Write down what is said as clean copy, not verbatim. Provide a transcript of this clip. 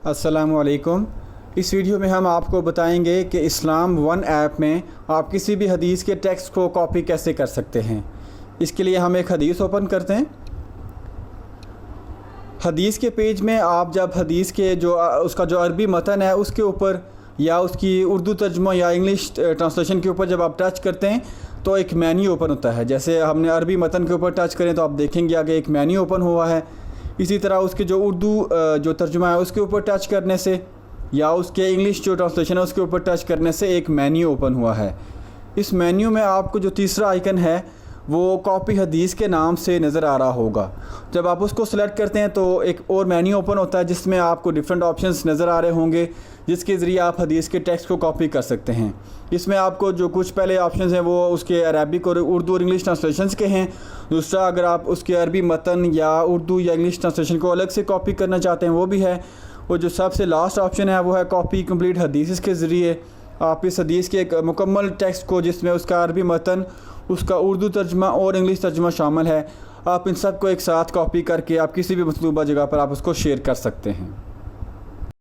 अस्सलामुअलैकुम। इस वीडियो में हम आपको बताएंगे कि इस्लाम वन ऐप में आप किसी भी हदीस के टेक्स्ट को कॉपी कैसे कर सकते हैं। इसके लिए हम एक हदीस ओपन करते हैं। हदीस के पेज में आप जब हदीस के उसका जो अरबी मतन है उसके ऊपर या उसकी उर्दू तर्जुमा या इंग्लिश ट्रांसलेशन के ऊपर जब आप टच करते हैं तो एक मेन्यू ओपन होता है। जैसे हमने अरबी मतन के ऊपर टच करें तो आप देखेंगे आगे एक मेन्यू ओपन हुआ है। इसी तरह उसके जो उर्दू जो तर्जुमा है उसके ऊपर टच करने से या उसके इंग्लिश जो ट्रांसलेशन है उसके ऊपर टच करने से एक मेन्यू ओपन हुआ है। इस मेन्यू में आपको जो तीसरा आइकन है वो कॉपी हदीस के नाम से नज़र आ रहा होगा। जब आप उसको सेलेक्ट करते हैं तो एक और मेन्यू ओपन होता है जिसमें आपको डिफरेंट ऑप्शंस नज़र आ रहे होंगे जिसके ज़रिए आप हदीस के टेक्स्ट को कॉपी कर सकते हैं। इसमें आपको जो कुछ पहले ऑप्शंस हैं वो उसके अरबिक और उर्दू और इंग्लिश ट्रांसलेशंस के हैं। दूसरा, अगर आप उसके अरबी मतन या उर्दू या इंग्लिश ट्रांसलेशन को अलग से कॉपी करना चाहते हैं वो भी है। और जो सबसे लास्ट ऑप्शन है वो है कॉपी कंप्लीट हदीस। इसके ज़रिए आप इस हदीस के एक मुकम्मल टेक्स्ट को जिसमें उसका अरबी मतन, उसका उर्दू तर्जुमा और इंग्लिश तर्जुमा शामिल है, आप इन सब को एक साथ कॉपी करके आप किसी भी मतलूबा जगह पर आप उसको शेयर कर सकते हैं।